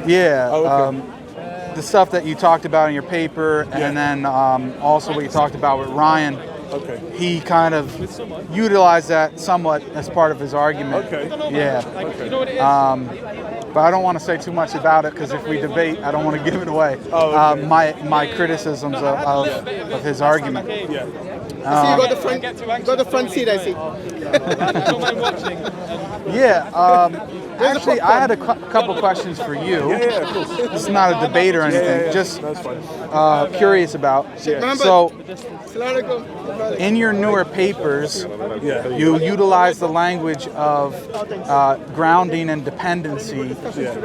Yeah. Oh, okay. The stuff that you talked about in your paper, and then also what you talked about with Ryan. Okay. He kind of utilized that somewhat as part of his argument. Okay. Yeah. Okay. But I don't want to say too much about it because if we debate, I don't want to give it away. Oh, okay. My criticisms of his argument. Yeah. I see you got the front seat, I see. Yeah. Actually, I had a couple questions for you. Yeah, of course. It's not a debate or anything. Yeah. Just That's fine. curious about. Yeah. So, Theological. in your newer papers, Yeah. you utilize the language of grounding and dependency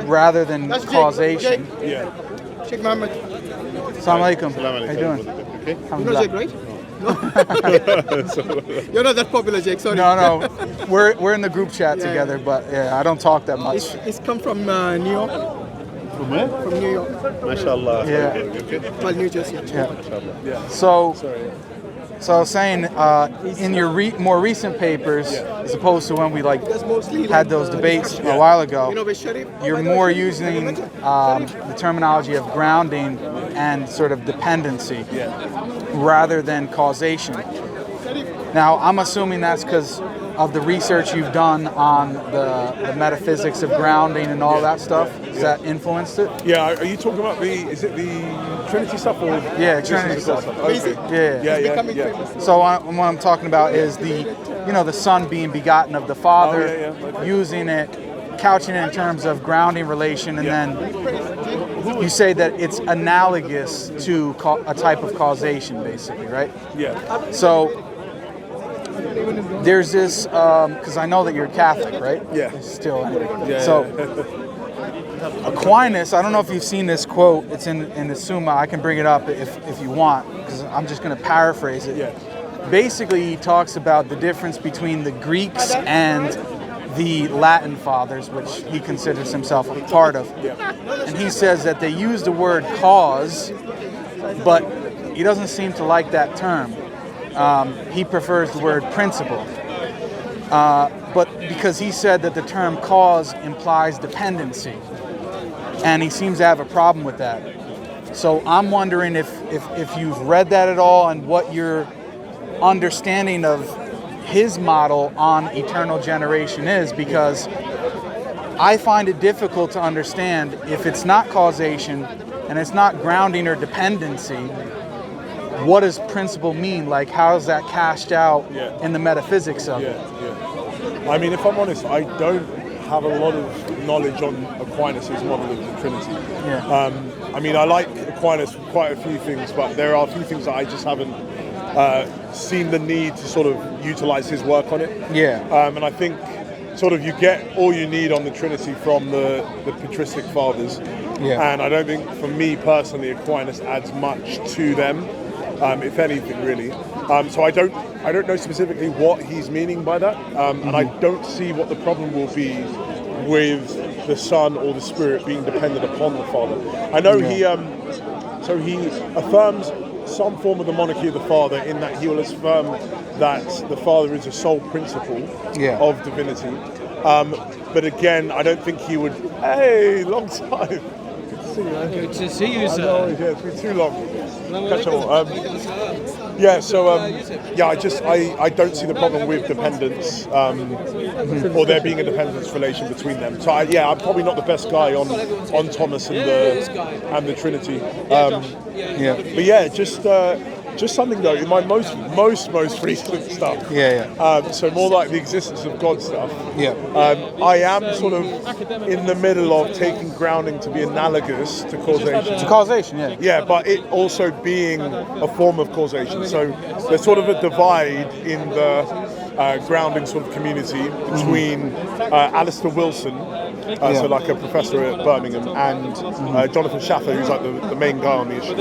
rather than That's Jake. causation. Jake. Yeah. Sheikh Mohammed. Assalamu alaikum. How you doing? Okay. You know Jake, right? No. You're not that popular, Jake. Sorry. No. We're in the group chat together, but yeah, I don't talk that much. It's come from New York. From where? From New York. MashaAllah. Yeah. Okay. Well, New Jersey. Yeah. So Sorry. I was saying, in your more recent papers, as opposed to when we had those debates a while ago, You know where Sharif? you're more using the terminology of grounding and sort of dependency rather than causation. Now, I'm assuming that's because of the research you've done on the metaphysics of grounding and all that stuff. Has that influenced it? Yeah. Are you talking about is it the Trinity stuff or? Yeah, Trinity stuff. Okay. Yeah. So what I'm talking about is the Son being begotten of the Father, Okay. using it, couching it in terms of grounding relation, and then you say that it's analogous to a type of causation, basically, right? Yeah. So there's this, because I know that you're Catholic, right? Yeah. Still. Yeah. So Aquinas, I don't know if you've seen this quote. It's in the Summa. I can bring it up if you want, because I'm just going to paraphrase it. Yeah. Basically, he talks about the difference between the Greeks and the Latin fathers, which he considers himself a part of. And he says that they use the word cause, but he doesn't seem to like that term. He prefers the word principle. But because he said that the term cause implies dependency, and he seems to have a problem with that. So I'm wondering if you've read that at all and what your understanding of his model on eternal generation is, because I find it difficult to understand if it's not causation and it's not grounding or dependency. What does principle mean? Like, how is that cashed out in the metaphysics of it? Yeah. I mean, if I'm honest, I don't have a lot of knowledge on Aquinas' model of the Trinity. I mean, I like Aquinas for quite a few things, but there are a few things that I just haven't seen the need to sort of utilize his work on it. And I think sort of you get all you need on the Trinity from the patristic fathers. And I don't think, for me personally, Aquinas adds much to them. If anything, really. So I don't know specifically what he's meaning by that, and I don't see what the problem will be with the Son or the Spirit being dependent upon the Father. I know he affirms some form of the monarchy of the Father, in that he will affirm that the Father is a sole principle of divinity. But again, I don't think he would. Hey, long time. Good to see you, sir. No, yeah, it's been too long. Catch all. I don't see the problem with dependence, or there being a dependence relation between them. So I'm probably not the best guy on Thomas and the Trinity. But yeah, just something though, in my most recent stuff. So more like the existence of God stuff. I am sort of in the middle of taking grounding to be analogous to causation. To causation, Yeah, but it also being a form of causation. So there's sort of a divide in the grounding sort of community between Alistair Wilson, so like a professor at Birmingham, and Jonathan Schaffer, who's like the main guy on the issue.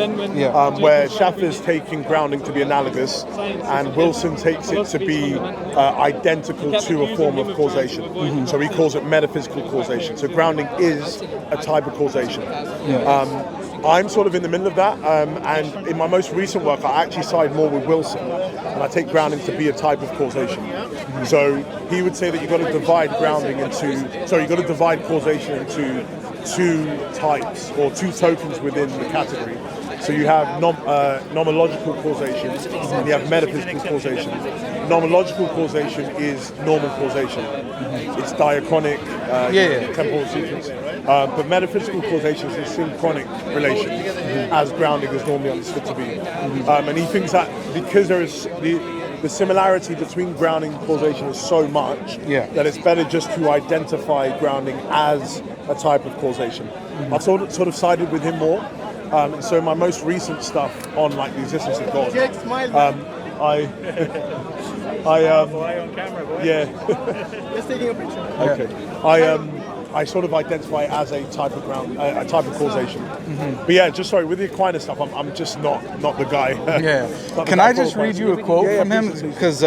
Where Schaffer's taking grounding to be analogous, and Wilson takes it to be identical to a form of causation. So he calls it metaphysical causation. So grounding is a type of causation. I'm sort of in the middle of that, and in my most recent work, I actually side more with Wilson, and I take grounding to be a type of causation. So he would say that you've got to divide causation into two types or two tokens within the category. So you have nomological causation and you have metaphysical causation. Nomological causation is normal causation. It's diachronic, temporal sequence. But metaphysical causation is a synchronic relation, as grounding is normally understood to be. And he thinks that because there is the similarity between grounding and causation is so much that it's better just to identify grounding as a type of causation. I've sort of sided with him more. And so my most recent stuff on like the existence of God, Just taking a picture. Okay. I sort of identify it as a type of a type of causation. But yeah, just sorry, with the Aquinas stuff, I'm just not the guy. Can I just read you a quote from him? Because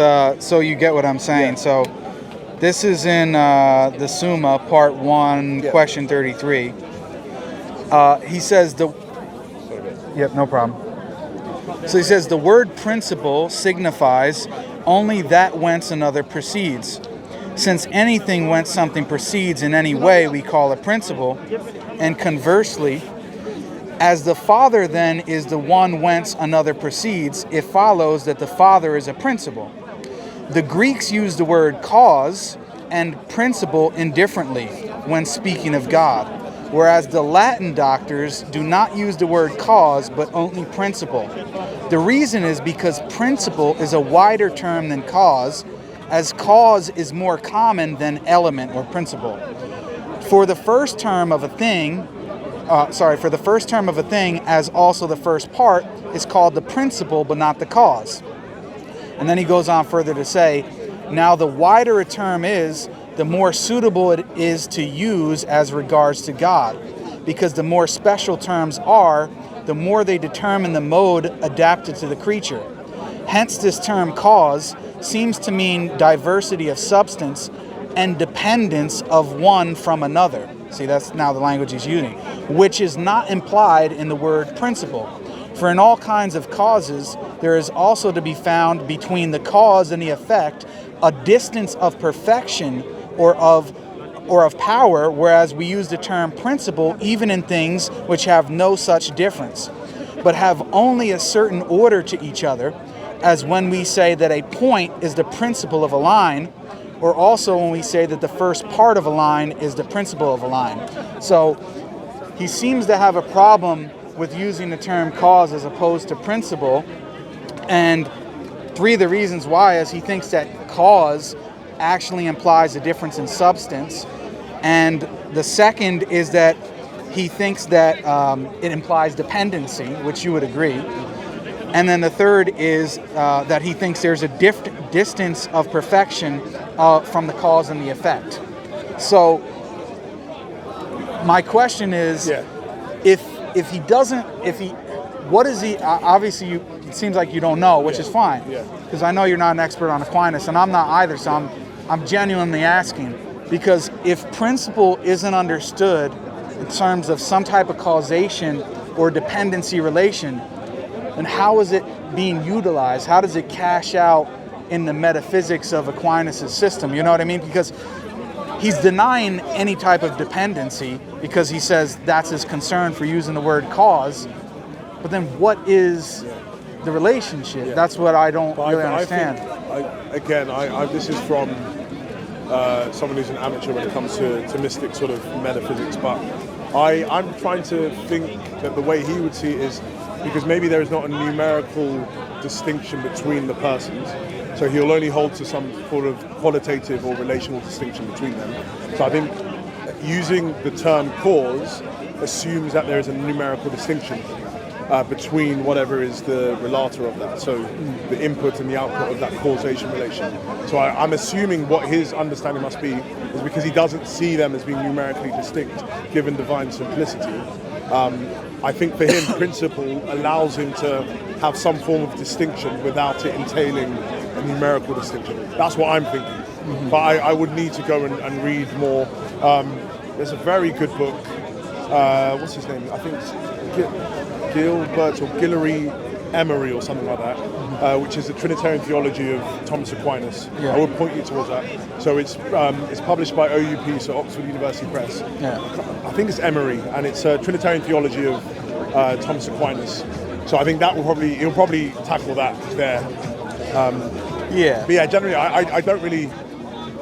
so you get what I'm saying. So this is in the Summa, Part 1, Question 33. He says Yep, no problem. So he says, the word principle signifies only that whence another proceeds. Since anything whence something proceeds in any way, we call it principle. And conversely, as the Father then is the one whence another proceeds, it follows that the Father is a principle. The Greeks use the word cause and principle indifferently when speaking of God, whereas the Latin doctors do not use the word cause, but only principle. The reason is because principle is a wider term than cause, as cause is more common than element or principle. For the first term of a thing, as also the first part, is called the principle, but not the cause. And then he goes on further to say, now the wider a term is, the more suitable it is to use as regards to God, because the more special terms are, the more they determine the mode adapted to the creature. Hence this term cause seems to mean diversity of substance and dependence of one from another. See, that's now the language he's using, which is not implied in the word principle. For in all kinds of causes, there is also to be found between the cause and the effect a distance of perfection or of power, whereas we use the term principle even in things which have no such difference, but have only a certain order to each other, as when we say that a point is the principle of a line, or also when we say that the first part of a line is the principle of a line. So he seems to have a problem with using the term cause as opposed to principle, and three of the reasons why is he thinks that cause actually implies a difference in substance, and the second is that he thinks that it implies dependency, which you would agree, and then the third is that he thinks there's a distance of perfection from the cause and the effect. So my question is, obviously it seems like you don't know, which is fine, because I know you're not an expert on Aquinas, and I'm not either, so I'm genuinely asking, because if principle isn't understood in terms of some type of causation or dependency relation, then how is it being utilized? How does it cash out in the metaphysics of Aquinas' system? You know what I mean? Because he's denying any type of dependency because he says that's his concern for using the word cause. But then what is the relationship? That's what I don't really understand. This is from someone who's an amateur when it comes to mystic sort of metaphysics, but I'm trying to think that the way he would see it is because maybe there is not a numerical distinction between the persons, so he'll only hold to some sort of qualitative or relational distinction between them. So I think using the term cause assumes that there is a numerical distinction between whatever is the relator of that, so the input and the output of that causation relation. So I'm assuming what his understanding must be is because he doesn't see them as being numerically distinct, given divine simplicity. I think for him, principle allows him to have some form of distinction without it entailing a numerical distinction. That's what I'm thinking. But I would need to go and read more. There's a very good book. What's his name? I think it's Gilbert or Guillory. Emery or something like that, which is the Trinitarian Theology of Thomas Aquinas. Yeah. I would point you towards that. So it's published by OUP, so Oxford University Press. Yeah. I think it's Emery, and it's a Trinitarian Theology of Thomas Aquinas. So I think that he'll probably tackle that there. Yeah. But yeah, generally, I don't really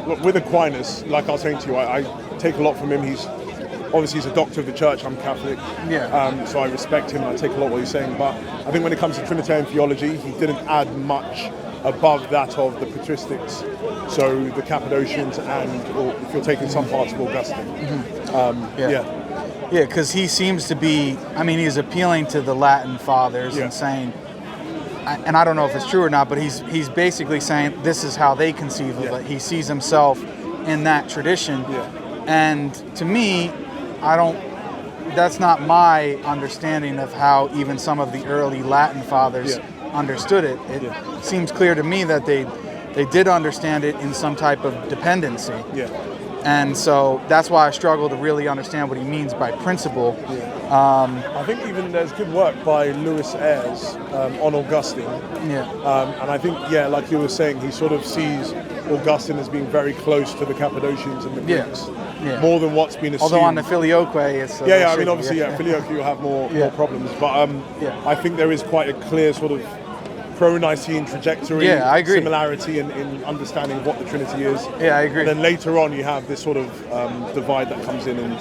look with Aquinas. Like I was saying to you, I take a lot from him. He's a doctor of the church. I'm Catholic, so I respect him. And I take a lot what he's saying. But I think when it comes to Trinitarian theology, he didn't add much above that of the patristics. So the Cappadocians, or if you're taking some parts of Augustine, Yeah, because he seems to be, he's appealing to the Latin fathers and saying, and I don't know if it's true or not, but he's basically saying this is how they conceive of it. He sees himself in that tradition. Yeah. And to me, that's not my understanding of how even some of the early Latin fathers understood it. It seems clear to me that they did understand it in some type of dependency. Yeah. And so that's why I struggle to really understand what he means by principle. I think even there's good work by Louis Ayres on Augustine. And I think, like you were saying, he sort of sees Augustine as being very close to the Cappadocians and the Greeks, more than what's been assumed. Although on the Filioque, it's... obviously, Filioque you'll have more problems. But I think there is quite a clear sort of pro-Nicene trajectory, I agree. similarity in understanding what the Trinity is. Yeah, I agree. And then later on you have this sort of divide that comes in and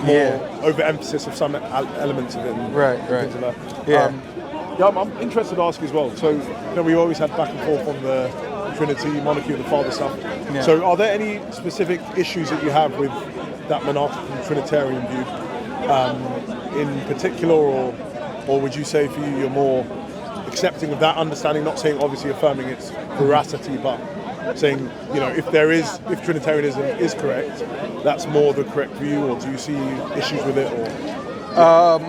more overemphasis of some elements of it. Right. Things like that. I'm interested to ask as well. So, we always had back and forth on the Trinity, Monarchy, and the Father stuff. Yeah. So are there any specific issues that you have with that monarchical Trinitarian view in particular, or would you say for you you're more accepting of that understanding, not saying obviously affirming its veracity, but saying, if Trinitarianism is correct, that's more the correct view, or do you see issues with it? Or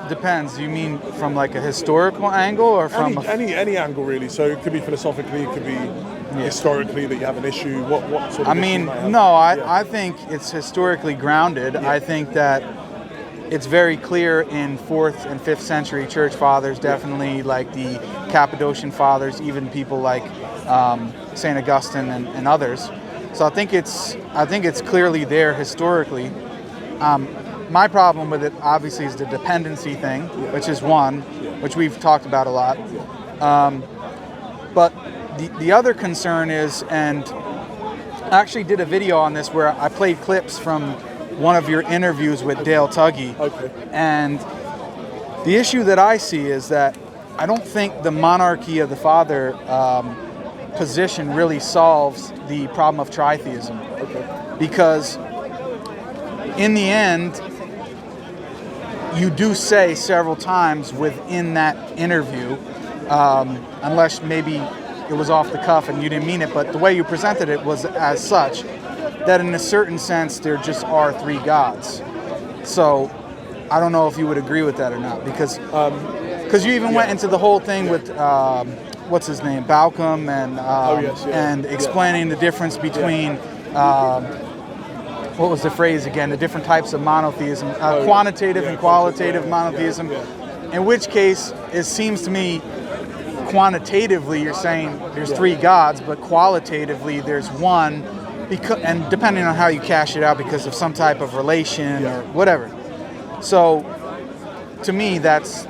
depends. You mean from like a historical angle, or from any angle really? So it could be philosophically, it could be historically that you have an issue. What sort of issue you might have? I think it's historically grounded. I think that it's very clear in 4th and 5th century church fathers, definitely like the Cappadocian fathers, even people like St. Augustine and others. So I think it's clearly there historically. My problem with it obviously is the dependency thing, which is one, which we've talked about a lot. But the other concern is, and I actually did a video on this where I played clips from one of your interviews with Dale Tuggy. Okay. And the issue that I see is that I don't think the monarchy of the Father position really solves the problem of tritheism. Okay. Because in the end, you do say several times within that interview, unless maybe it was off the cuff and you didn't mean it, but the way you presented it was as such, that in a certain sense there just are 3 gods. So I don't know if you would agree with that or not, because you even went into the whole thing with what's his name, Bauckham, and explaining the difference between what was the phrase again? The different types of monotheism, quantitative and qualitative monotheism. In which case, it seems to me, quantitatively you're saying there's 3 gods, but qualitatively there's one. And depending on how you cash it out, because of some type of relation or whatever. So, to me, that's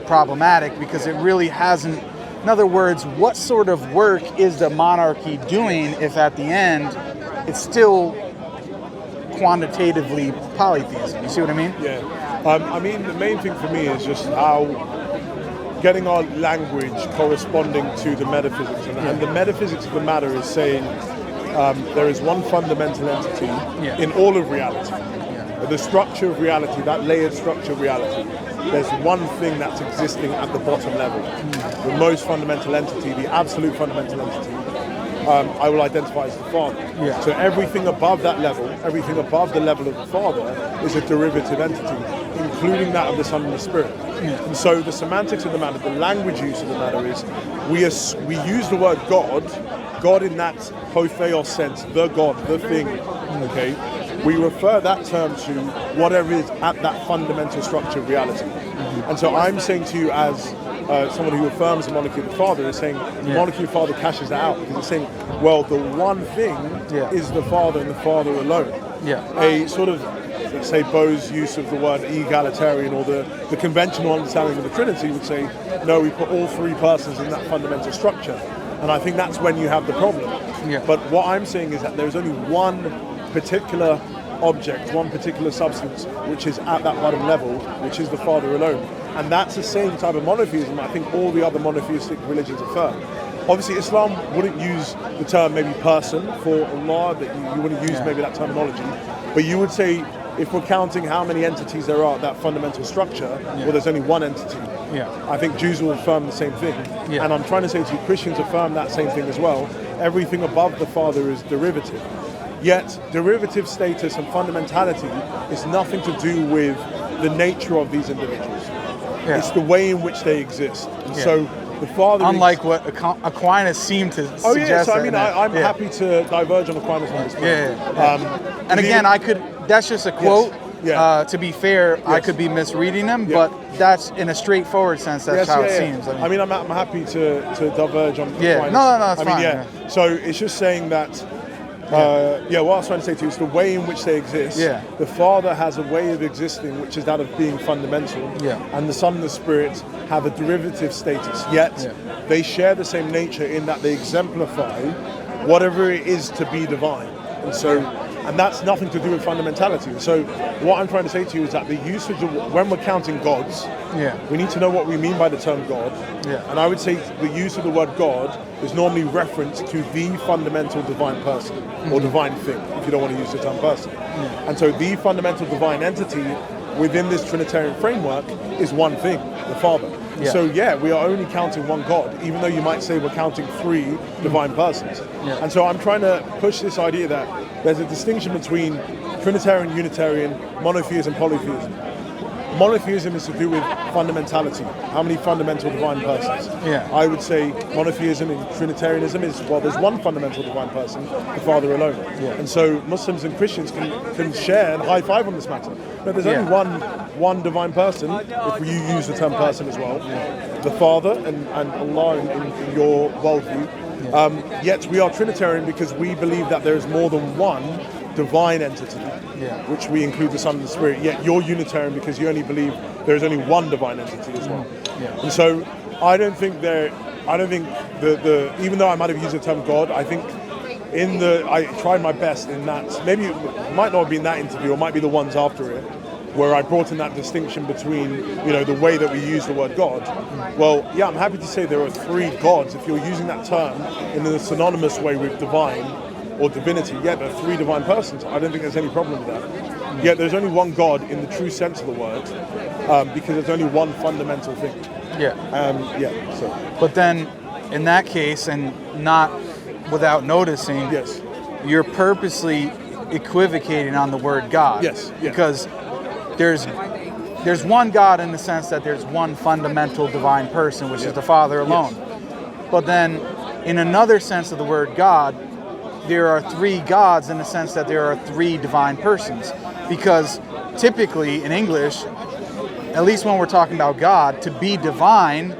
problematic because it really hasn't. In other words, what sort of work is the monarchy doing if at the end it's still quantitatively polytheism? You see what I mean? Yeah. The main thing for me is just how getting our language corresponding to the metaphysics. And the metaphysics of the matter is saying there is one fundamental entity in all of reality. The structure of reality, that layered structure of reality, there's one thing that's existing at the bottom level. The most fundamental entity, the absolute fundamental entity, I will identify as the Father. So everything above that level, everything above the level of the Father is a derivative entity, including that of the Son and the Spirit. And so the semantics of the matter, the language use of the matter is, we use the word God in that hotheos sense, the God, the thing, okay? We refer that term to whatever is at that fundamental structure of reality. And so I'm saying to you as someone who affirms the monarchy of the Father is saying the monarchy of the Father cashes that out, because it's saying, well, the one thing is the Father and the Father alone. A sort of, let's say, Bo's use of the word egalitarian, or the conventional understanding of the Trinity would say, no, we put all three persons in that fundamental structure. And I think that's when you have the problem. But what I'm saying is that there's only one particular object, one particular substance, which is at that bottom level, which is the Father alone. And that's the same type of monotheism I think all the other monotheistic religions affirm. Obviously, Islam wouldn't use the term maybe person for Allah, that you wouldn't use maybe that terminology, but you would say, if we're counting how many entities there are at that fundamental structure, well, there's only one entity. I think Jews will affirm the same thing. And I'm trying to say to you, Christians affirm that same thing as well. Everything above the Father is derivative. Yet, derivative status and fundamentality is nothing to do with the nature of these individuals. It's the way in which they exist. And so the Father, unlike what Aquinas seemed to suggest. So I mean, I'm happy to diverge on Aquinas on this point. And again, that's just a quote. To be fair, I could be misreading them, but that's in a straightforward sense. That's how it seems. I mean, I'm happy to diverge on Aquinas. No, it's fine. So it's just saying that. What I was trying to say to you is the way in which they exist. The Father has a way of existing which is that of being fundamental, and the Son and the Spirit have a derivative status. Yet they share the same nature in that they exemplify whatever it is to be divine, and that's nothing to do with fundamentality. And so what I'm trying to say to you is that the usage of, when we're counting gods, we need to know what we mean by the term God. And I would say the use of the word God is normally reference to the fundamental divine person, or divine thing, if you don't want to use the term person. And so the fundamental divine entity within this Trinitarian framework is one thing, the Father. So we are only counting one God, even though you might say we're counting three divine persons. And so I'm trying to push this idea that there's a distinction between Trinitarian, Unitarian, monotheism, polytheism. Monotheism is to do with fundamentality, how many fundamental divine persons. I would say monotheism and Trinitarianism is, well, there's one fundamental divine person, the Father alone. And so Muslims and Christians can share and high five on this matter. But there's only one divine person, if you use the term person as well, the Father and Allah in your worldview. Yet we are Trinitarian because we believe that there is more than one divine entity, which we include the Son and the Spirit. Yet you're Unitarian because you only believe there is only one divine entity as well. And so I don't think the even though I might have used the term God, I think I tried my best in that. Maybe it might not have been that interview, or might be the ones after it, where I brought in that distinction between, the way that we use the word God. Well, I'm happy to say there are three gods. If you're using that term in a synonymous way with divine or divinity, there are three divine persons. I don't think there's any problem with that. Yet there's only one God in the true sense of the word, because there's only one fundamental thing. But then, in that case, and not without noticing, you're purposely equivocating on the word God. Because there's one God in the sense that there's one fundamental divine person, which is the Father alone. But then, in another sense of the word God, there are three gods in the sense that there are three divine persons. Because typically in English, at least when we're talking about God, to be divine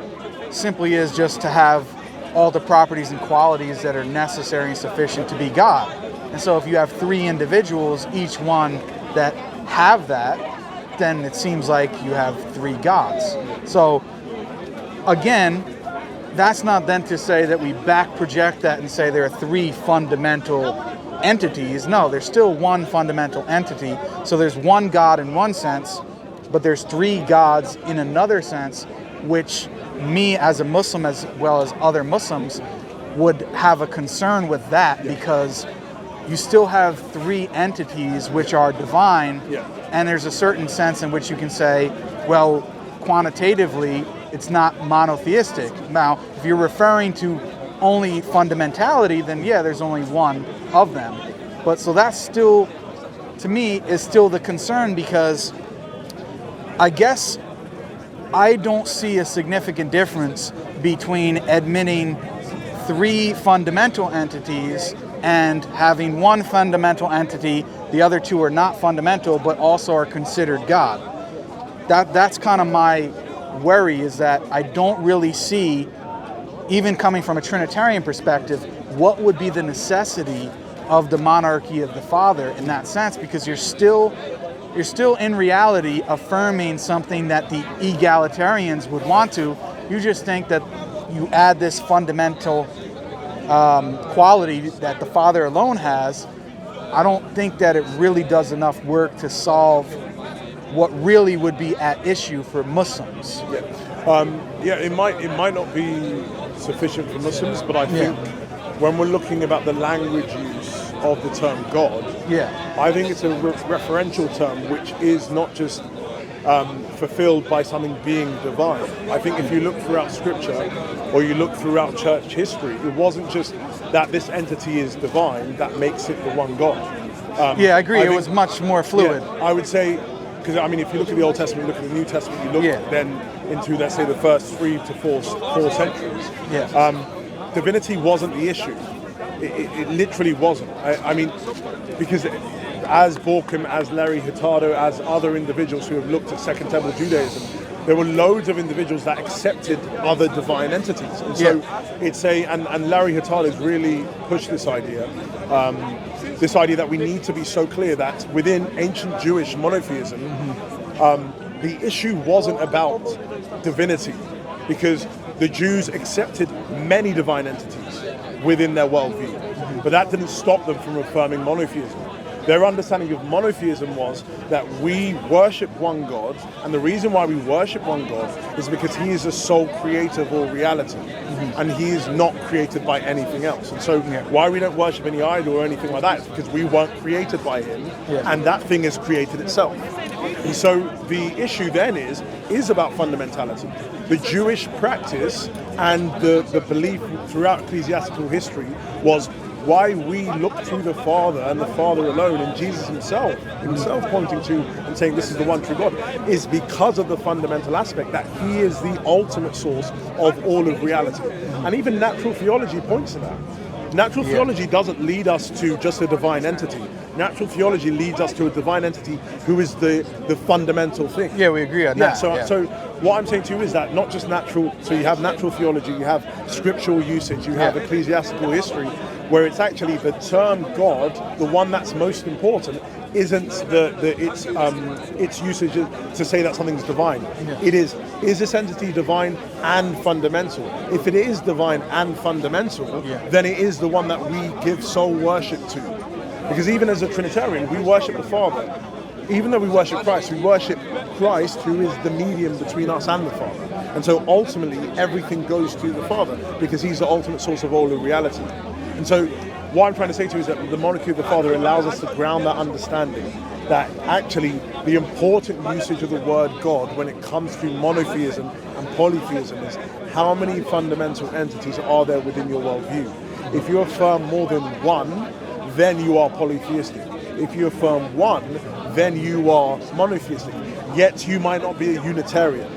simply is just to have all the properties and qualities that are necessary and sufficient to be God. And so if you have three individuals, each one that have that, then it seems like you have three gods. So again, that's not then to say that we back project that and say there are three fundamental entities. No, there's still one fundamental entity. So there's one God in one sense, but there's three gods in another sense, which me as a Muslim, as well as other Muslims, would have a concern with that, because you still have three entities which are divine, and there's a certain sense in which you can say, well, quantitatively, it's not monotheistic. Now, if you're referring to only fundamentality, then there's only one of them. But so that's still, to me, is still the concern, because I guess I don't see a significant difference between admitting three fundamental entities and having one fundamental entity. The other two are not fundamental, but also are considered God. That's kind of my worry is that I don't really see, even coming from a Trinitarian perspective, what would be the necessity of the monarchy of the Father in that sense, because you're still in reality affirming something that the egalitarians would want to. You just think that you add this fundamental quality that the Father alone has. I don't think that it really does enough work to solve what really would be at issue for Muslims. It might not be sufficient for Muslims, but I think when we're looking about the language use of the term God, I think it's a referential term which is not just fulfilled by something being divine. I think if you look throughout Scripture or you look throughout church history, it wasn't just that this entity is divine that makes it the one God. I agree. It was much more fluid. I would say, because I mean, if you look at the Old Testament, you look at the New Testament, you look then into, let's say, the first 3 to 4 centuries. Divinity wasn't the issue. It literally wasn't. I mean, because as Borkham, as Larry Hurtado, as other individuals who have looked at Second Temple Judaism, there were loads of individuals that accepted other divine entities. And so it's and Larry Hurtado's really pushed this idea that we need to be so clear that within ancient Jewish monotheism, the issue wasn't about divinity, because the Jews accepted many divine entities within their worldview, but that didn't stop them from affirming monotheism. Their understanding of monotheism was that we worship one God, and the reason why we worship one God is because he is the sole creator of all reality, and he is not created by anything else. And so why we don't worship any idol or anything like that is because we weren't created by him, and that thing has created itself. And so the issue then is about fundamentality. The Jewish practice and the belief throughout ecclesiastical history was why we look to the Father and the Father alone, and Jesus himself pointing to and saying this is the one true God, is because of the fundamental aspect that he is the ultimate source of all of reality. And even natural theology points to that. Natural theology doesn't lead us to just a divine entity. Natural theology leads us to a divine entity who is the fundamental thing. Yeah, we agree on that. So what I'm saying to you is that not just natural, so you have natural theology, you have scriptural usage, you have ecclesiastical history, where it's actually the term God, the one that's most important, isn't its usage to say that something's divine. It is this entity divine and fundamental? If it is divine and fundamental, then it is the one that we give sole worship to. Because even as a Trinitarian, we worship the Father. Even though we worship Christ who is the medium between us and the Father. And so ultimately everything goes to the Father because he's the ultimate source of all of reality. And so what I'm trying to say to you is that the monarchy of the Father allows us to ground that understanding that actually the important usage of the word God when it comes to monotheism and polytheism is how many fundamental entities are there within your worldview. If you affirm more than one, then you are polytheistic. If you affirm one, then you are monotheistic. Yet you might not be a Unitarian.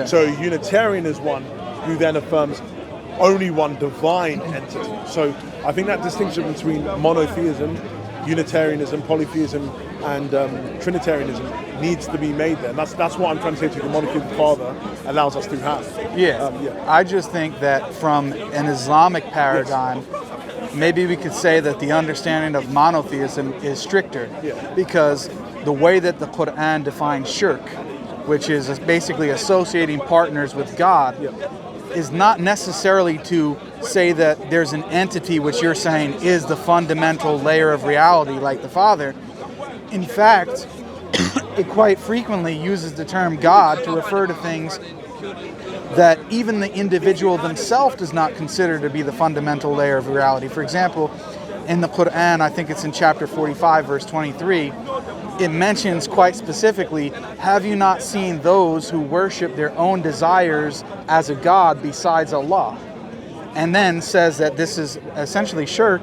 So a Unitarian is one who then affirms only one divine entity. So I think that distinction between monotheism, Unitarianism, polytheism, and Trinitarianism needs to be made there. And that's what I'm trying to say to you. The monarchy of the Father allows us to have. I just think that from an Islamic paradigm, maybe we could say that the understanding of monotheism is stricter, because the way that the Quran defines shirk, which is basically associating partners with God, is not necessarily to say that there's an entity which you're saying is the fundamental layer of reality like the Father. In fact, it quite frequently uses the term God to refer to things that even the individual themselves does not consider to be the fundamental layer of reality. For example, in the Quran, I think it's in chapter 45, verse 23, it mentions quite specifically, have you not seen those who worship their own desires as a god besides Allah? And then says that this is essentially shirk.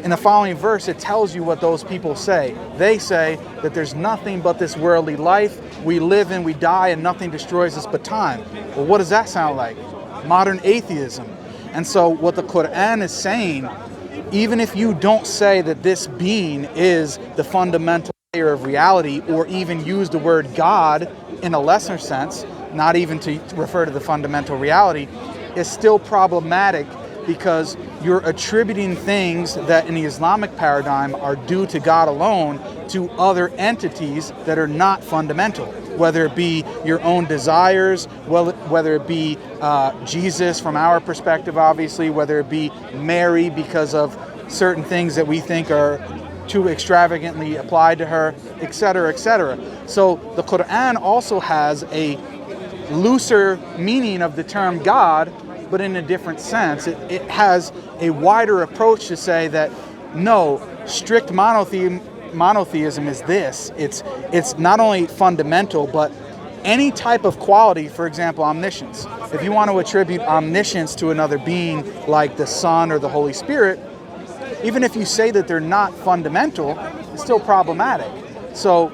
In the following verse, it tells you what those people say. They say that there's nothing but this worldly life. We live and we die and nothing destroys us but time. Well, what does that sound like? Modern atheism. And so what the Quran is saying, even if you don't say that this being is the fundamental layer of reality, or even use the word God in a lesser sense, not even to refer to the fundamental reality, is still problematic because you're attributing things that in the Islamic paradigm are due to God alone to other entities that are not fundamental, whether it be your own desires, whether it be Jesus from our perspective, obviously, whether it be Mary because of certain things that we think are too extravagantly applied to her, etc., etc. So the Quran also has a looser meaning of the term God, but in a different sense. It has a wider approach to say that no, strict monotheism is this. It's not only fundamental, but any type of quality, for example, omniscience. If you want to attribute omniscience to another being like the Son or the Holy Spirit, even if you say that they're not fundamental, it's still problematic. So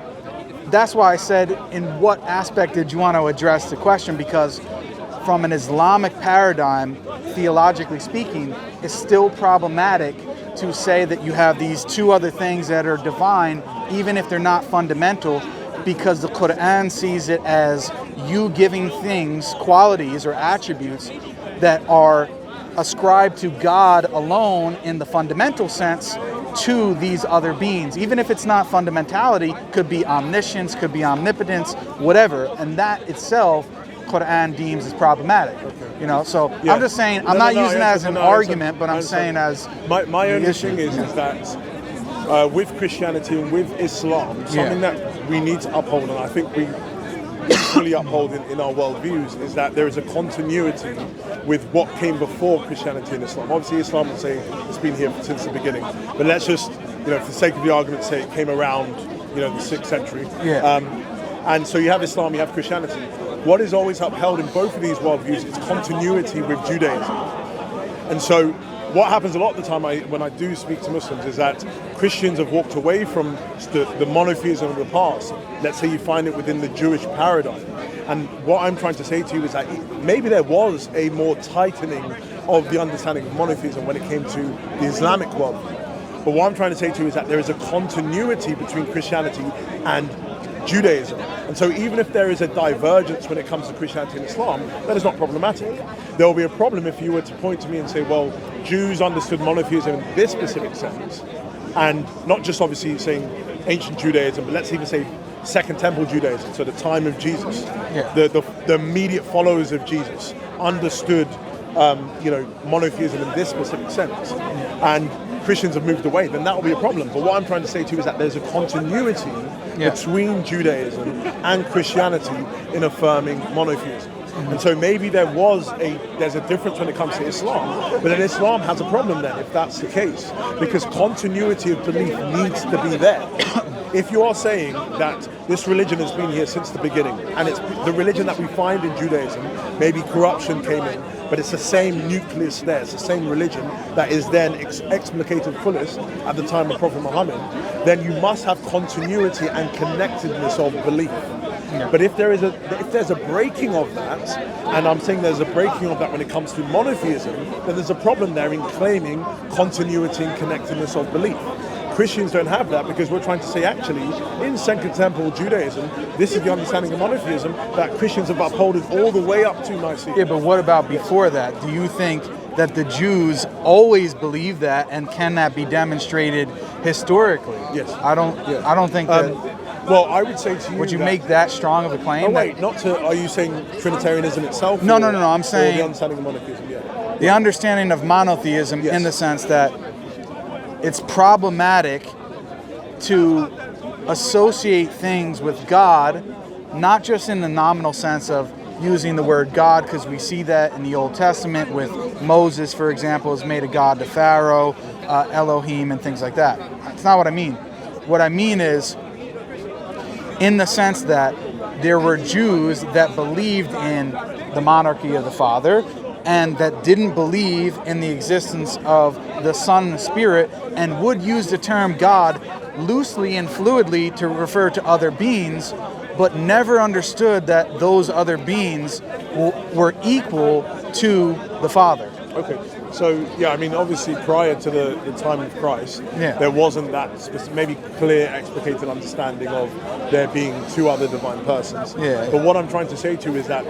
that's why I said, in what aspect did you want to address the question? Because from an Islamic paradigm, theologically speaking, it's still problematic to say that you have these two other things that are divine, even if they're not fundamental, because the Quran sees it as you giving things qualities or attributes that are ascribed to God alone in the fundamental sense to these other beings. Even if it's not fundamentality, could be omniscience, could be omnipotence, whatever, and that itself Quran deems as problematic. You know, so yeah. I'm just saying, I'm not using that as an argument, but I'm saying as my only thing is that with Christianity and with Islam, something that we need to uphold, and I think we fully uphold in our worldviews, is that there is a continuity with what came before Christianity and Islam. Obviously, Islam will say it's been here since the beginning, but let's just, for the sake of the argument, say it came around, the 6th century. And so you have Islam, you have Christianity. What is always upheld in both of these worldviews is continuity with Judaism. And so what happens a lot of the time when I do speak to Muslims is that Christians have walked away from the monotheism of the past. Let's say you find it within the Jewish paradigm. And what I'm trying to say to you is that maybe there was a more tightening of the understanding of monotheism when it came to the Islamic worldview. But what I'm trying to say to you is that there is a continuity between Christianity and Judaism. And so even if there is a divergence when it comes to Christianity and Islam, that is not problematic. There will be a problem if you were to point to me and say, well, Jews understood monotheism in this specific sense, and not just obviously saying ancient Judaism, but let's even say Second Temple Judaism, so the time of Jesus, the immediate followers of Jesus understood monotheism in this specific sense, and Christians have moved away, then that will be a problem. But what I'm trying to say to you is that there's a continuity between Judaism and Christianity in affirming monotheism. And so maybe there's a difference when it comes to Islam, but then Islam has a problem then, if that's the case, because continuity of belief needs to be there. If you are saying that this religion has been here since the beginning, and it's the religion that we find in Judaism, maybe corruption came in, but it's the same nucleus there, it's the same religion that is then explicated fullest at the time of Prophet Muhammad, then you must have continuity and connectedness of belief. But if there's a breaking of that, and I'm saying there's a breaking of that when it comes to monotheism, then there's a problem there in claiming continuity and connectedness of belief. Christians don't have that because we're trying to say, actually, in Second Temple Judaism, this is the understanding of monotheism that Christians have upholded all the way up to Nicaea. Yeah, but what about before that? Do you think that the Jews always believed that, and can that be demonstrated historically? Yes. I don't think that. Well, I would say to you, would you make that strong of a claim? Oh wait, are you saying Trinitarianism itself? No. I'm saying the understanding of monotheism. Yeah. The understanding of monotheism, in the sense that it's problematic to associate things with God, not just in the nominal sense of using the word God, because we see that in the Old Testament with Moses, for example, is made a god to Pharaoh, Elohim, and things like that. That's not what I mean. What I mean is, in the sense that there were Jews that believed in the monarchy of the Father, and that didn't believe in the existence of the Son and the Spirit, and would use the term God loosely and fluidly to refer to other beings, but never understood that those other beings were equal to the Father. Okay. So, yeah, I mean, obviously prior to the time of Christ, there wasn't that maybe clear, explicated understanding of there being two other divine persons. But what I'm trying to say to you is that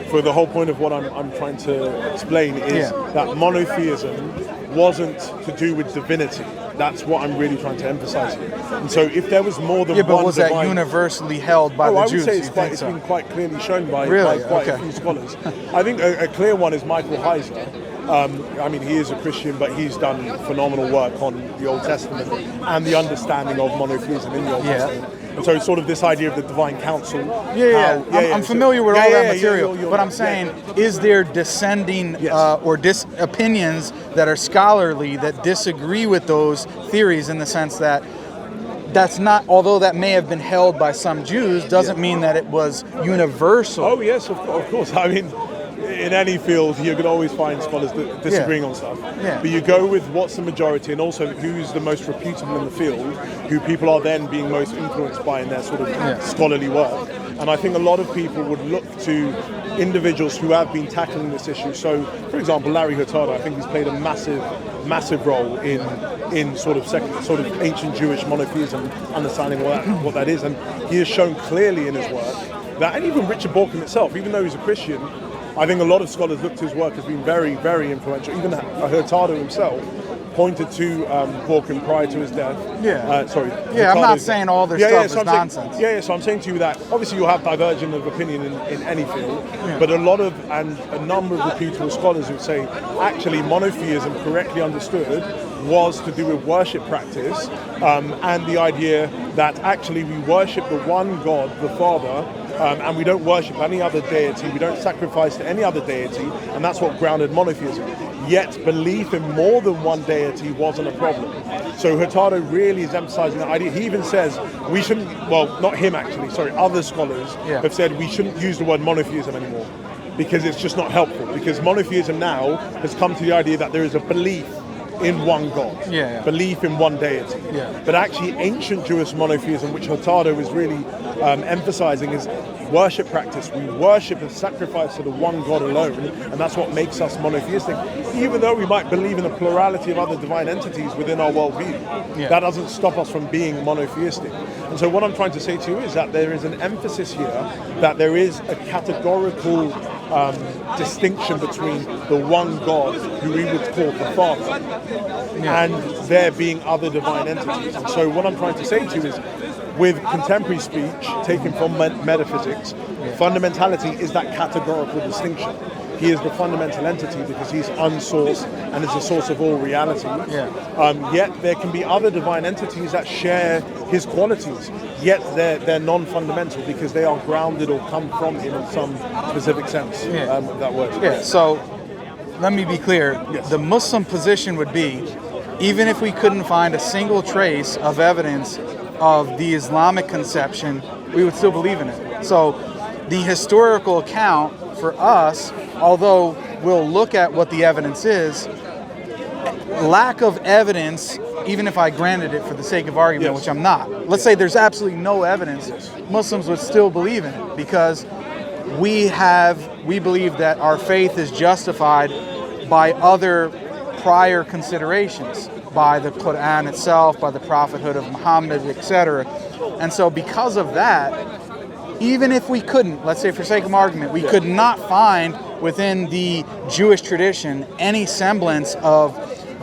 for the whole point of what I'm trying to explain is that monotheism wasn't to do with divinity. That's what I'm really trying to emphasize here. And so if there was more than one but was divine... that universally held by the Jews? I would say it's been quite clearly shown by quite a few scholars. I think a clear one is Michael Heiser. I mean, he is a Christian, but he's done phenomenal work on the Old Testament and the understanding of monotheism in the Old Testament. And so sort of this idea of the divine council. I'm familiar with all that material, but I'm saying, is there descending or opinions that are scholarly that disagree with those theories in the sense that that's not, although that may have been held by some Jews, doesn't mean that it was universal. Oh yes, of course. I mean, in any field, you're going to always find scholars disagreeing on stuff. But you go with what's the majority and also who's the most reputable in the field, who people are then being most influenced by in their sort of scholarly work. And I think a lot of people would look to individuals who have been tackling this issue. So, for example, Larry Hurtado, I think he's played a massive role in sort of ancient Jewish monotheism, understanding what that is. And he has shown clearly in his work that, and even Richard Borkham itself, even though he's a Christian, I think a lot of scholars looked at his work as being very, very influential. Even Hurtado himself pointed to Borkham prior to his death. I'm not saying all their stuff is nonsense. So I'm saying to you that obviously you'll have divergence of opinion in any field, but a number of reputable scholars would say actually monotheism, correctly understood, was to do with worship practice and the idea that actually we worship the one God, the Father, and we don't worship any other deity, we don't sacrifice to any other deity, and that's what grounded monotheism. Yet belief in more than one deity wasn't a problem. So Hurtado really is emphasizing that idea. He even says we shouldn't, well, not him actually, sorry, other scholars have said we shouldn't use the word monotheism anymore because it's just not helpful, because monotheism now has come to the idea that there is a belief in one God, belief in one deity. But actually ancient Jewish monotheism, which Hurtado is really emphasizing, is worship practice. We worship and sacrifice to the one God alone, and that's what makes us monotheistic. Even though we might believe in a plurality of other divine entities within our worldview, that doesn't stop us from being monotheistic. And so what I'm trying to say to you is that there is an emphasis here that there is a categorical distinction between the one God, who we would call the Father, and there being other divine entities. And so what I'm trying to say to you is, with contemporary speech taken from metaphysics, fundamentality is that categorical distinction. He is the fundamental entity because he's unsourced and is the source of all reality. Yet there can be other divine entities that share his qualities, yet they're non-fundamental because they are grounded or come from him in some specific sense. That word. So let me be clear. The Muslim position would be, even if we couldn't find a single trace of evidence of the Islamic conception, we would still believe in it. So the historical account for us, although we'll look at what the evidence is, lack of evidence, even if I granted it for the sake of argument, which I'm not, let's say there's absolutely no evidence, Muslims would still believe in it because we believe that our faith is justified by other prior considerations, by the Quran itself, by the prophethood of Muhammad, etc. And so because of that, even if we couldn't, let's say for sake of argument, we could not find within the Jewish tradition any semblance of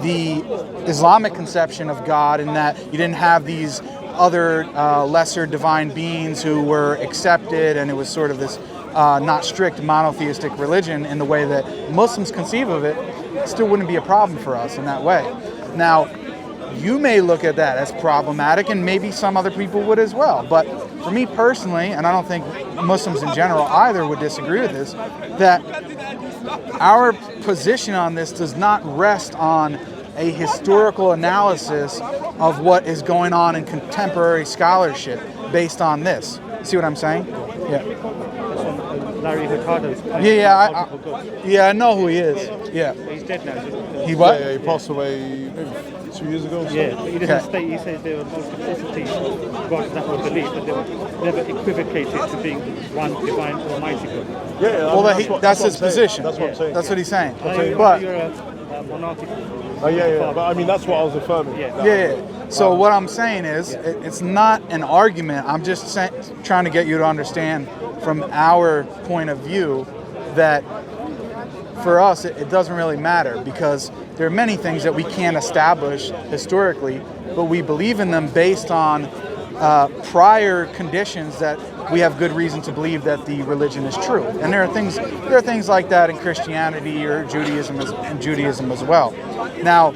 the Islamic conception of God, in that you didn't have these other lesser divine beings who were accepted, and it was sort of this not strict monotheistic religion in the way that Muslims conceive of it, still wouldn't be a problem for us in that way. Now, you may look at that as problematic, and maybe some other people would as well. But for me personally, and I don't think Muslims in general either would disagree with this, that our position on this does not rest on a historical analysis of what is going on in contemporary scholarship based on this. See what I'm saying? Larry Hurtado's I know who he is. Yeah. He's dead now. He what? He passed away maybe 2 years ago. Yeah, but he doesn't state. He says there were multiplicities of gods that were believed, but they were never equivocated to being one divine almighty God. Well, that's his position. That's what I'm saying. That's what he's saying. You're But a monarchical. Oh yeah. But I mean, that's what I was affirming. Yeah. So what I'm saying is, it's not an argument. I'm just trying to get you to understand from our point of view that for us, it doesn't really matter, because there are many things that we can't establish historically, but we believe in them based on prior conditions that we have good reason to believe that the religion is true. And there are things like that in Christianity or Judaism as well. Now,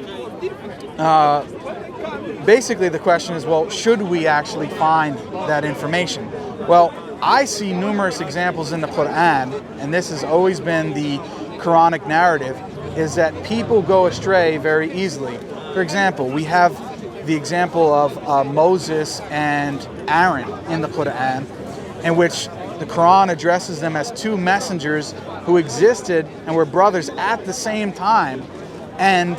basically the question is, well, should we actually find that information? Well, I see numerous examples in the Quran, and this has always been the Quranic narrative, is that people go astray very easily. For example, we have the example of Moses and Aaron in the Quran, in which the Quran addresses them as two messengers who existed and were brothers at the same time. And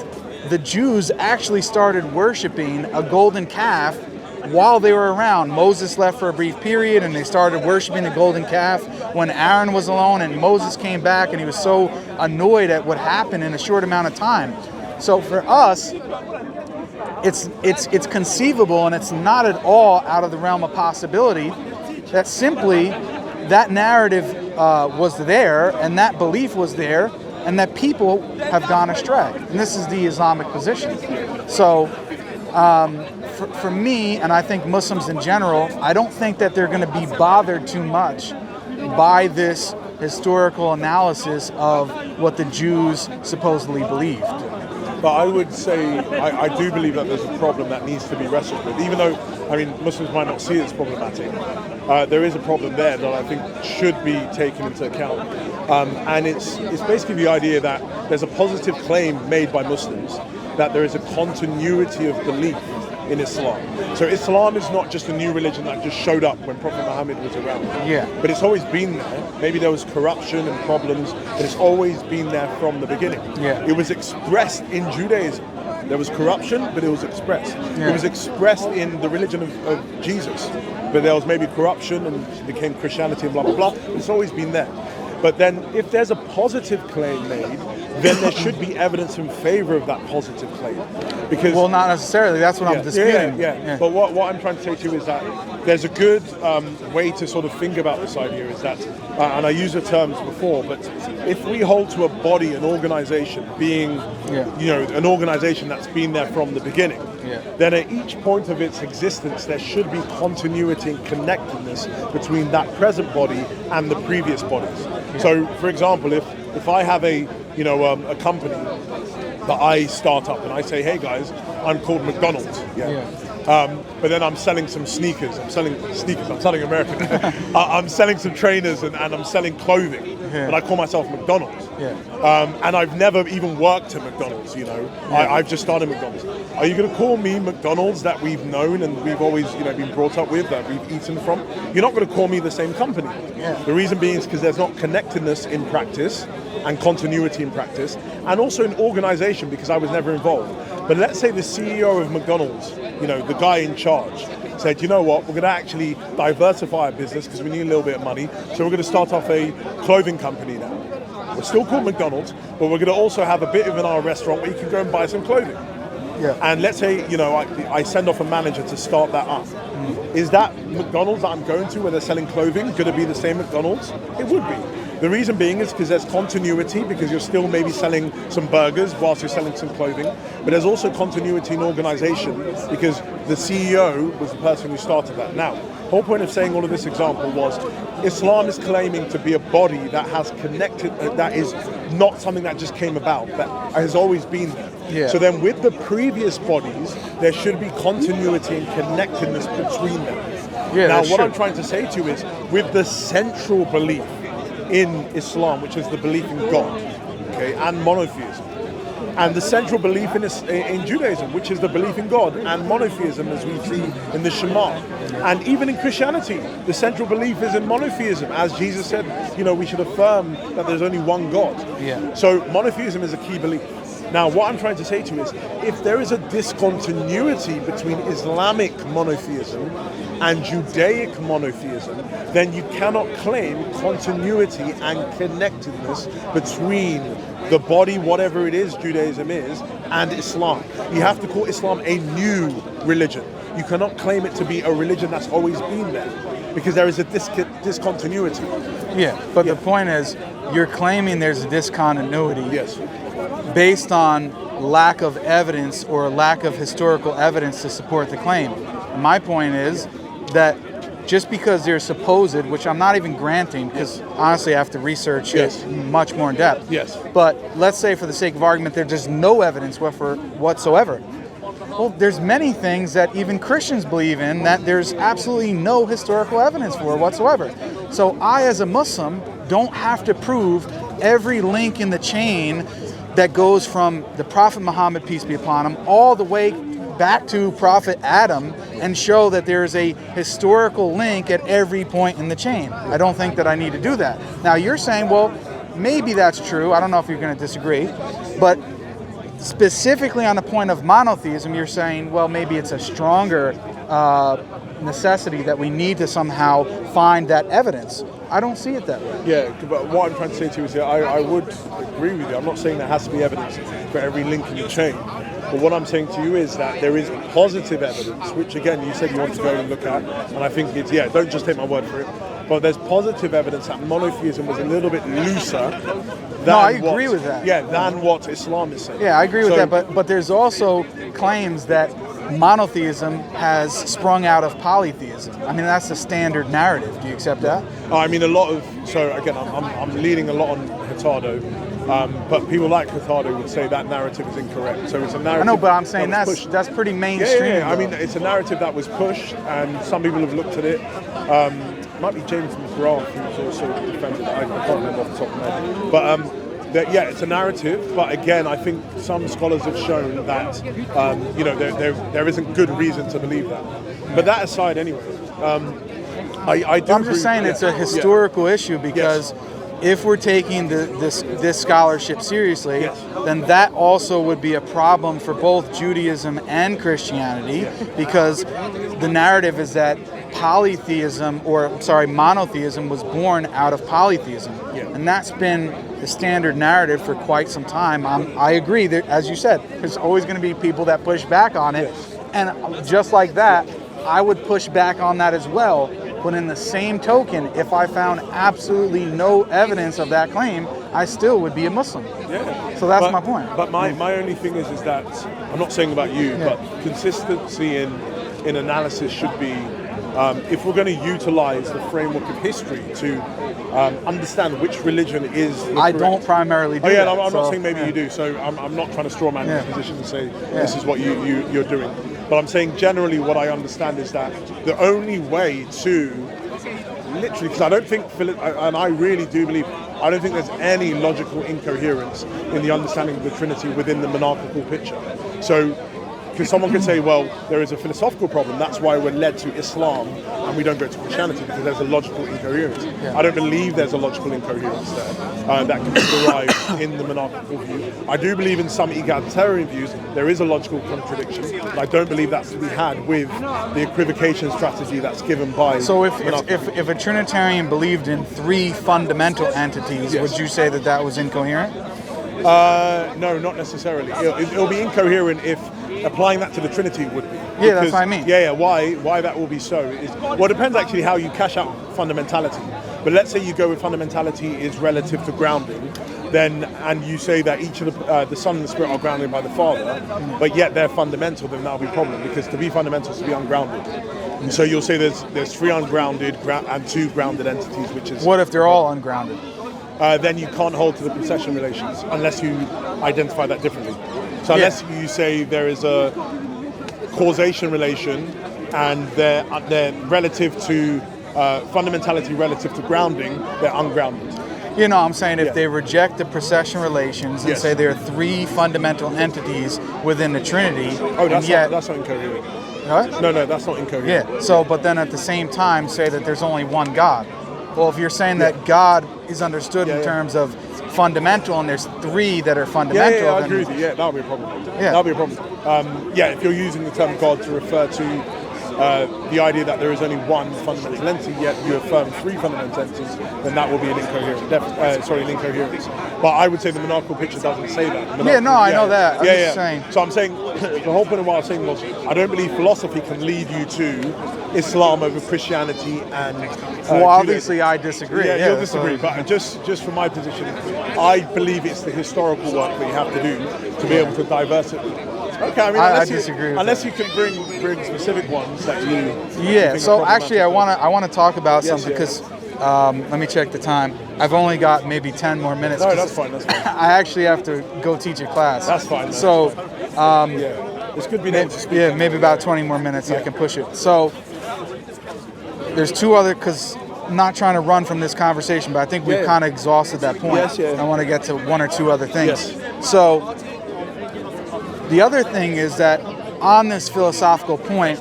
the Jews actually started worshiping a golden calf while they were around. Moses left for a brief period and they started worshiping the golden calf when Aaron was alone, and Moses came back and he was so annoyed at what happened in a short amount of time. So for us, it's conceivable, and it's not at all out of the realm of possibility that simply that narrative was there and that belief was there, and that people have gone astray. And this is the Islamic position. So for me, and I think Muslims in general, I don't think that they're going to be bothered too much by this historical analysis of what the Jews supposedly believed. But I would say I do believe that there's a problem that needs to be wrestled with, even though, I mean, Muslims might not see it as problematic. There is a problem there that I think should be taken into account. And it's basically the idea that there's a positive claim made by Muslims that there is a continuity of belief in Islam. So Islam is not just a new religion that just showed up when Prophet Muhammad was around. Yeah. But it's always been there. Maybe there was corruption and problems, but it's always been there from the beginning. Yeah. It was expressed in Judaism. There was corruption, but it was expressed. Yeah. It was expressed in the religion of Jesus, but there was maybe corruption and it became Christianity and blah, blah, blah. But it's always been there. But then if there's a positive claim made, then there should be evidence in favor of that positive claim. Because, well, not necessarily. That's what I'm disputing. Yeah. But what I'm trying to say to you is that there's a good way to sort of think about this idea is that, and I used the terms before, but if we hold to a body, an organization being, an organization that's been there from the beginning, then at each point of its existence, there should be continuity and connectedness between that present body and the previous bodies. Yeah. So, for example, if I have a company that I start up and I say, hey guys, I'm called McDonald's. But then I'm selling some sneakers. I'm selling American. I'm selling some trainers and I'm selling clothing. But I call myself McDonald's. And I've never even worked at McDonald's, I've just started McDonald's. Are you going to call me McDonald's that we've known and we've always been brought up with, that we've eaten from? You're not going to call me the same company. The reason being is because there's not connectedness in practice and continuity in practice, and also in organization, because I was never involved. But let's say the CEO of McDonald's, the guy in charge, said, you know what, we're going to actually diversify our business because we need a little bit of money, so we're going to start off a clothing company now. We're still called McDonald's, but we're going to also have a bit of in our restaurant where you can go and buy some clothing. And let's say, I send off a manager to start that up. Is that McDonald's that I'm going to where they're selling clothing going to be the same McDonald's? It would be. The reason being is because there's continuity, because you're still maybe selling some burgers whilst you're selling some clothing, but there's also continuity in organization because the CEO was the person who started that. Now, the whole point of saying all of this example was Islam is claiming to be a body that has connected, that is not something that just came about, that has always been there. So then with the previous bodies, there should be continuity and connectedness between them. Now, what I'm trying to say to you is, with the central belief in Islam, which is the belief in God, and monotheism, and the central belief in Judaism, which is the belief in God, and monotheism, as we see in the Shema, and even in Christianity, the central belief is in monotheism, as Jesus said, we should affirm that there's only one God. So monotheism is a key belief. Now, what I'm trying to say to you is, if there is a discontinuity between Islamic monotheism and Judaic monotheism, then you cannot claim continuity and connectedness between the body, whatever it is Judaism is, and Islam. You have to call Islam a new religion. You cannot claim it to be a religion that's always been there, because there is a discontinuity. Yeah, but the point is, you're claiming there's a discontinuity Yes. based on lack of evidence or lack of historical evidence to support the claim. My point is that just because they're supposed, which I'm not even granting, because honestly I have to research Yes. it much more in depth. Yes. But let's say for the sake of argument there's just no evidence whatsoever. Well, there's many things that even Christians believe in that there's absolutely no historical evidence for whatsoever. So I, as a Muslim, don't have to prove every link in the chain that goes from the Prophet Muhammad, peace be upon him, all the way back to Prophet Adam and show that there is a historical link at every point in the chain. I don't think that I need to do that. Now, you're saying, well, maybe that's true. I don't know if you're going to disagree, but specifically on the point of monotheism, you're saying, well, maybe it's a stronger necessity that we need to somehow find that evidence. I don't see it that way. Yeah, but what I'm trying to say to you is that I would agree with you. I'm not saying there has to be evidence for every link in the chain. But what I'm saying to you is that there is positive evidence, which again, you said you want to go and look at, and I think it's, don't just take my word for it, but there's positive evidence that monotheism was a little bit looser than I agree with that. Yeah, than what Islam is saying. Yeah, I agree with that, but there's also claims that monotheism has sprung out of polytheism. I mean, that's the standard narrative. Do you accept that? I mean, so again, I'm leaning a lot on Hurtado, but people like Hurtado would say that narrative is incorrect. So it's a narrative. I know, but I'm saying that that's pretty mainstream. Yeah. I mean, it's a narrative that was pushed, and some people have looked at it. Might be James McGrath who's also defended it. I can't remember off the top of my head. But it's a narrative. But again, I think some scholars have shown that there isn't good reason to believe that. But that aside, anyway, I do. I'm just saying it's a historical issue because. Yes. If we're taking this scholarship seriously, then that also would be a problem for both Judaism and Christianity, because the narrative is that monotheism was born out of polytheism, and that's been the standard narrative for quite some time. I agree that, as you said, there's always going to be people that push back on it, and just like that, I would push back on that as well. But in the same token, if I found absolutely no evidence of that claim, I still would be a Muslim. Yeah. So that's my point. But my only thing is that, I'm not saying about you, but consistency in analysis should be, if we're going to utilize the framework of history to understand which religion is the I correct. Don't primarily do that. I'm not saying maybe you do, so I'm not trying to straw man this position and say this is what you're doing. But I'm saying generally what I understand is that the only way to literally, because I don't think, and I really do believe, I don't think there's any logical incoherence in the understanding of the Trinity within the monarchical picture. So, because someone could say, well, there is a philosophical problem, that's why we're led to Islam and we don't go to Christianity, because there's a logical incoherence. I don't believe there's a logical incoherence there that can be derived in the monarchical view. I do believe in some egalitarian views there is a logical contradiction, but I don't believe that's to be had with the equivocation strategy that's given by. So if a Trinitarian believed in three fundamental entities, would you say that was incoherent? No, not necessarily. It'll be incoherent if applying that to the Trinity would be. Yeah, that's what I mean. Yeah. Why that will be so is, well, it depends actually how you cash out fundamentality. But let's say you go with fundamentality is relative to grounding, and you say that each of the Son and the Spirit are grounded by the Father, but yet they're fundamental, then that'll be a problem, because to be fundamental is to be ungrounded. And so you'll say there's three ungrounded and two grounded entities, which is. What if they're all ungrounded? Then you can't hold to the procession relations unless you identify that differently. So unless you say there is a causation relation and they're relative to fundamentality relative to grounding, they're ungrounded. I'm saying if they reject the procession relations and say there are three fundamental entities within the Trinity. Oh, that's not incoherent. What? No, that's not incoherent. Yeah. So, but then at the same time say that there's only one God. Well, if you're saying that God is understood in terms of fundamental, and there's three that are fundamental, I then agree with you. Yeah, that would be a problem. Yeah. That would be a problem. If you're using the term God to refer to the idea that there is only one fundamental entity, yet you affirm three fundamental entities, then that will be an incoherence. But I would say the monarchical picture doesn't say that. I know that. I'm just saying. So I'm saying, the whole point of what I was saying was, I don't believe philosophy can lead you to Islam over Christianity and well, obviously I disagree. Yeah, you'll disagree, but just from my position, I believe it's the historical work that you have to do to be able to diverse it. Okay, I mean, I disagree with unless you can bring specific ones that you. Yeah. So actually, I want to talk about something because let me check the time. I've only got maybe 10 more minutes. No, that's fine. That's fine. I actually have to go teach a class. That's fine. So, it's good being able to speak. Yeah, maybe about 20 more minutes. I can push it. So, there's two other, because I'm not trying to run from this conversation, but I think we've kind of exhausted that point. Yes. I want to get to one or two other things. Yes. So, the other thing is that on this philosophical point,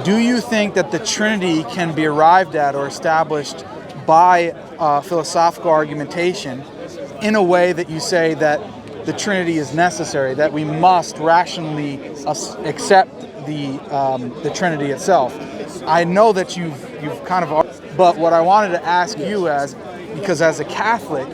do you think that the Trinity can be arrived at or established by philosophical argumentation in a way that you say that the Trinity is necessary, that we must rationally accept the Trinity itself? I know that you've kind of, but what I wanted to ask you because as a Catholic,